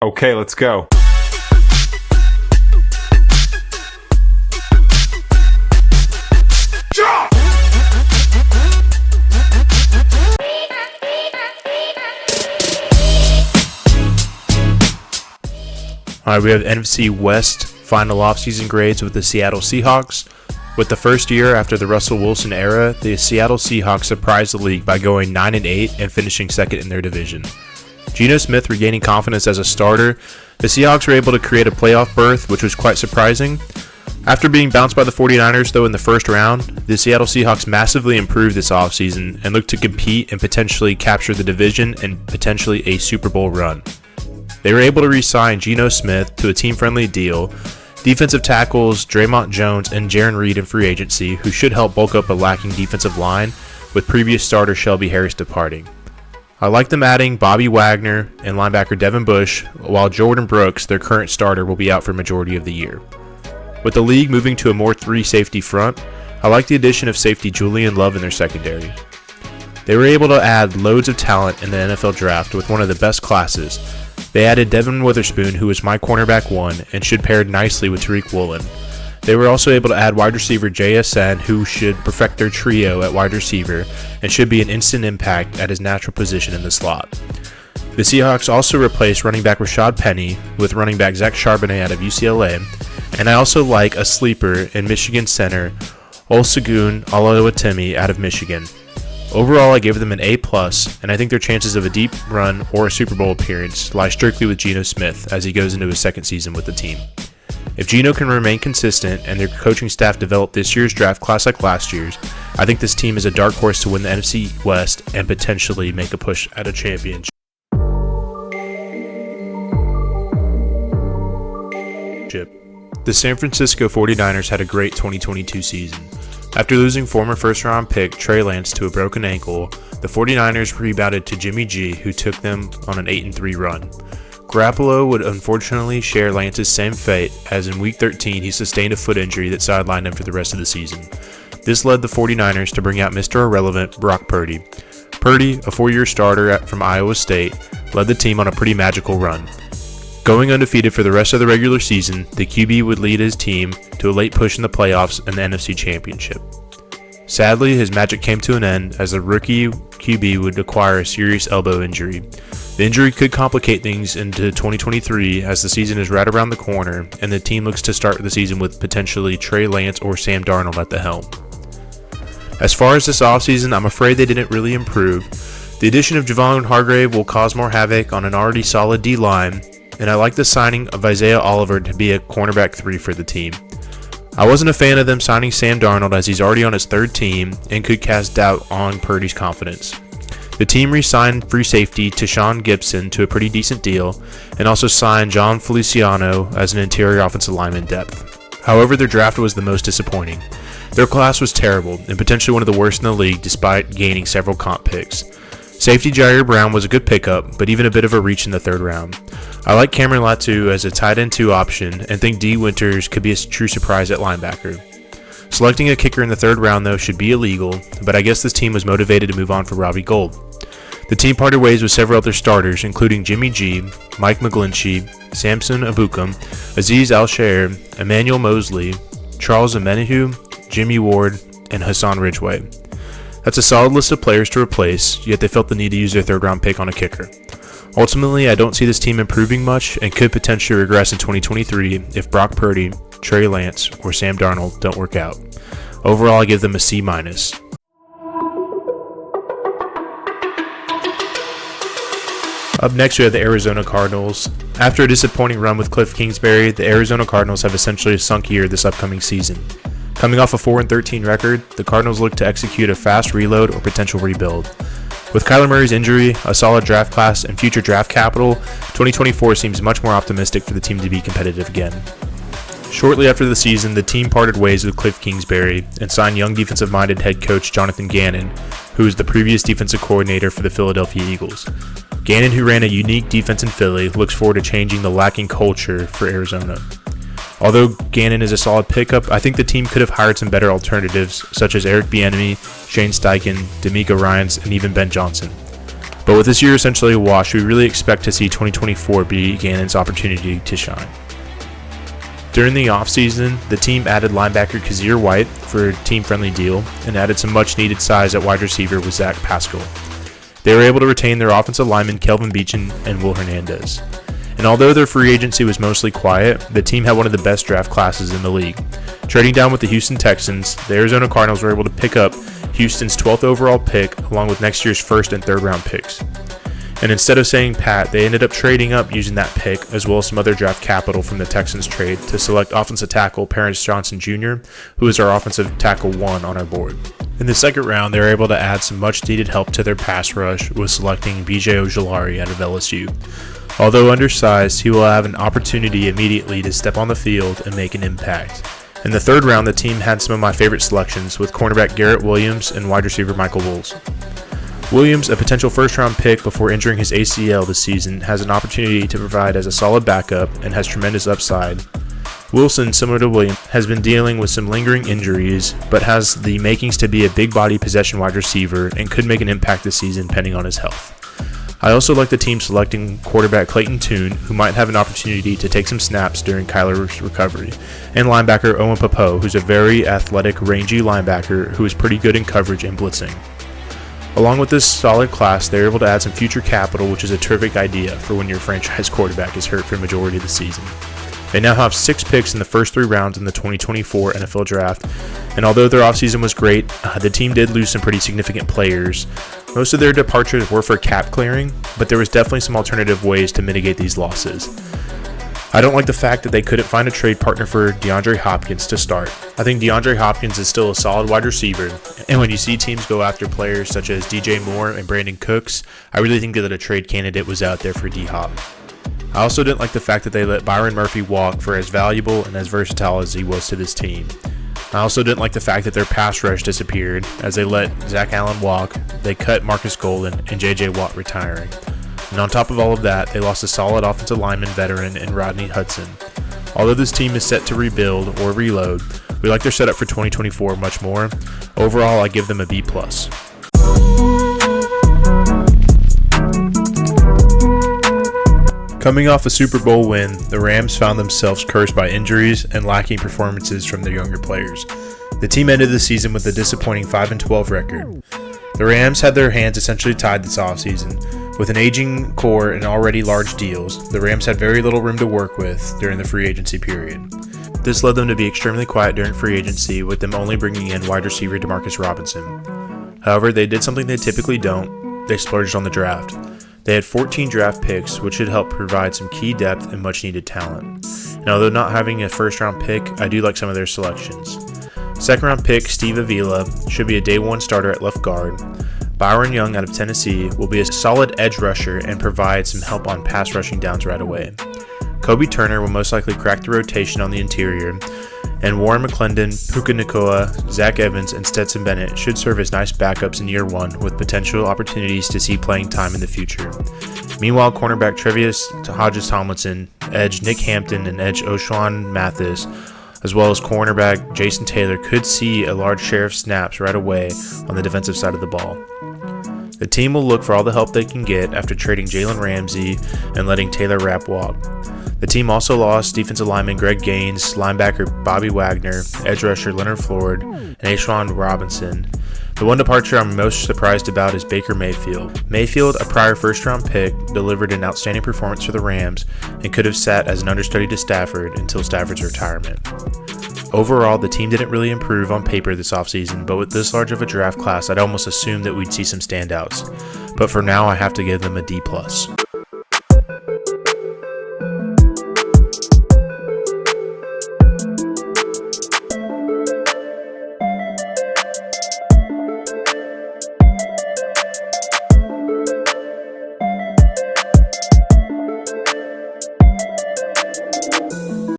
Okay, let's go. All right, we have NFC West final offseason grades with the Seattle Seahawks. With the first year after the Russell Wilson era, the Seattle Seahawks surprised the league by going 9-8 and finishing second in their division. Geno Smith regaining confidence as a starter, the Seahawks were able to create a playoff berth, which was quite surprising. After being bounced by the 49ers, though, in the first round, the Seattle Seahawks massively improved this offseason and looked to compete and potentially capture the division and potentially a Super Bowl run. They were able to re-sign Geno Smith to a team-friendly deal, defensive tackles Draymond Jones and Jarran Reed in free agency, who should help bulk up a lacking defensive line, with previous starter Shelby Harris departing. I like them adding Bobby Wagner and linebacker Devin Bush, while Jordan Brooks, their current starter, will be out for majority of the year. With the league moving to a more three-safety front, I like the addition of safety Julian Love in their secondary. They were able to add loads of talent in the NFL draft with one of the best classes. They added Devin Witherspoon, who was my cornerback one, and should pair nicely with Tariq Woolen. They were also able to add wide receiver JSN, who should perfect their trio at wide receiver and should be an instant impact at his natural position in the slot. The Seahawks also replaced running back Rashad Penny with running back Zach Charbonnet out of UCLA, and I also like a sleeper in Michigan center Olusegun Oluwatimi out of Michigan. Overall, I gave them an A+, and I think their chances of a deep run or a Super Bowl appearance lie strictly with Geno Smith as he goes into his second season with the team. If Geno can remain consistent and their coaching staff develop this year's draft class like last year's, I think this team is a dark horse to win the NFC West and potentially make a push at a championship. The San Francisco 49ers had a great 2022 season. After losing former first-round pick Trey Lance to a broken ankle, the 49ers rebounded to Jimmy G, who took them on an 8-3 run. Garoppolo would unfortunately share Lance's same fate, as in Week 13 he sustained a foot injury that sidelined him for the rest of the season. This led the 49ers to bring out Mr. Irrelevant Brock Purdy. Purdy, a four-year starter from Iowa State, led the team on a pretty magical run. Going undefeated for the rest of the regular season, the QB would lead his team to a late push in the playoffs and the NFC Championship. Sadly, his magic came to an end as the rookie QB would acquire a serious elbow injury. The injury could complicate things into 2023 as the season is right around the corner and the team looks to start the season with potentially Trey Lance or Sam Darnold at the helm. As far as this offseason, I'm afraid they didn't really improve. The addition of Javon Hargrave will cause more havoc on an already solid D-line, and I like the signing of Isaiah Oliver to be a cornerback 3 for the team. I wasn't a fan of them signing Sam Darnold as he's already on his third team and could cast doubt on Purdy's confidence. The team re-signed free safety Tashawn Gibson to a pretty decent deal and also signed John Feliciano as an interior offensive lineman depth. However, their draft was the most disappointing. Their class was terrible and potentially one of the worst in the league despite gaining several comp picks. Safety Jair Brown was a good pickup, but even a bit of a reach in the third round. I like Cameron Latu as a tight end 2 option and think D. Winters could be a true surprise at linebacker. Selecting a kicker in the third round, though, should be illegal, but I guess this team was motivated to move on for Robbie Gould. The team parted ways with several other starters, including Jimmy G, Mike McGlinchey, Samson Ebukam, Azeez Al-Shair, Emmanuel Mosley, Charles Omenihu, Jimmy Ward, and Hassan Ridgeway. That's a solid list of players to replace, yet they felt the need to use their third-round pick on a kicker. Ultimately, I don't see this team improving much and could potentially regress in 2023 if Brock Purdy, Trey Lance, or Sam Darnold don't work out. Overall, I give them a C-. Up next, we have the Arizona Cardinals. After a disappointing run with Cliff Kingsbury, the Arizona Cardinals have essentially a sunk year this upcoming season. Coming off a 4-13 record, the Cardinals look to execute a fast reload or potential rebuild. With Kyler Murray's injury, a solid draft class, and future draft capital, 2024 seems much more optimistic for the team to be competitive again. Shortly after the season, the team parted ways with Cliff Kingsbury and signed young defensive-minded head coach Jonathan Gannon, who was the previous defensive coordinator for the Philadelphia Eagles. Gannon, who ran a unique defense in Philly, looks forward to changing the lacking culture for Arizona. Although Gannon is a solid pickup, I think the team could have hired some better alternatives, such as Eric Bieniemy, Shane Steichen, D'Amico Ryans, and even Ben Johnson. But with this year essentially a wash, we really expect to see 2024 be Gannon's opportunity to shine. During the offseason, the team added linebacker Kazir White for a team-friendly deal and added some much-needed size at wide receiver with Zach Pascal. They were able to retain their offensive linemen Kelvin Beechin and Will Hernandez. And although their free agency was mostly quiet, the team had one of the best draft classes in the league. Trading down with the Houston Texans, the Arizona Cardinals were able to pick up Houston's 12th overall pick along with next year's first and third round picks. And instead of saying pat, they ended up trading up using that pick as well as some other draft capital from the Texans trade to select offensive tackle Paris Johnson Jr., who is our offensive tackle 1 on our board. In the second round, they were able to add some much needed help to their pass rush with selecting BJ Ojulari out of LSU. Although undersized, he will have an opportunity immediately to step on the field and make an impact. In the third round, the team had some of my favorite selections with cornerback Garrett Williams and wide receiver Michael Wills. Williams, a potential first-round pick before injuring his ACL this season, has an opportunity to provide as a solid backup and has tremendous upside. Wilson, similar to Williams, has been dealing with some lingering injuries, but has the makings to be a big-body possession wide receiver and could make an impact this season depending on his health. I also like the team selecting quarterback Clayton Tune, who might have an opportunity to take some snaps during Kyler's recovery, and linebacker Owen Popo, who's a very athletic, rangy linebacker who is pretty good in coverage and blitzing. Along with this solid class, they were able to add some future capital, which is a terrific idea for when your franchise quarterback is hurt for the majority of the season. They now have 6 picks in the first 3 rounds in the 2024 NFL Draft, and although their offseason was great, the team did lose some pretty significant players. Most of their departures were for cap clearing, but there was definitely some alternative ways to mitigate these losses. I don't like the fact that they couldn't find a trade partner for DeAndre Hopkins to start. I think DeAndre Hopkins is still a solid wide receiver, and when you see teams go after players such as DJ Moore and Brandon Cooks, I really think that a trade candidate was out there for D-Hop. I also didn't like the fact that they let Byron Murphy walk for as valuable and as versatile as he was to this team. I also didn't like the fact that their pass rush disappeared as they let Zach Allen walk, they cut Marcus Golden, and J.J. Watt retiring. And on top of all of that, they lost a solid offensive lineman veteran in Rodney Hudson. Although this team is set to rebuild or reload, we like their setup for 2024 much more. Overall, I give them a B+. Coming off a Super Bowl win, the Rams found themselves cursed by injuries and lacking performances from their younger players. The team ended the season with a disappointing 5-12 record. The Rams had their hands essentially tied this offseason. With an aging core and already large deals, the Rams had very little room to work with during the free agency period. This led them to be extremely quiet during free agency, with them only bringing in wide receiver Demarcus Robinson. However, they did something they typically don't. They splurged on the draft. They had 14 draft picks, which should help provide some key depth and much-needed talent. And although not having a first-round pick, I do like some of their selections. Second-round pick Steve Avila should be a day-one starter at left guard. Byron Young out of Tennessee will be a solid edge rusher and provide some help on pass rushing downs right away. Kobe Turner will most likely crack the rotation on the interior, and Warren McClendon, Puka Nacua, Zach Evans, and Stetson Bennett should serve as nice backups in year 1 with potential opportunities to see playing time in the future. Meanwhile, cornerback Trevius Hodges-Tomlinson, edge Nick Hampton, and edge O'Shawn Mathis, as well as cornerback Jason Taylor, could see a large share of snaps right away on the defensive side of the ball. The team will look for all the help they can get after trading Jalen Ramsey and letting Taylor Rapp walk. The team also lost defensive lineman Greg Gaines, linebacker Bobby Wagner, edge rusher Leonard Floyd, and Ashawn Robinson. The one departure I'm most surprised about is Baker Mayfield. Mayfield, a prior first-round pick, delivered an outstanding performance for the Rams and could have sat as an understudy to Stafford until Stafford's retirement. Overall, the team didn't really improve on paper this offseason, but with this large of a draft class, I'd almost assume that we'd see some standouts. But for now, I have to give them a D+.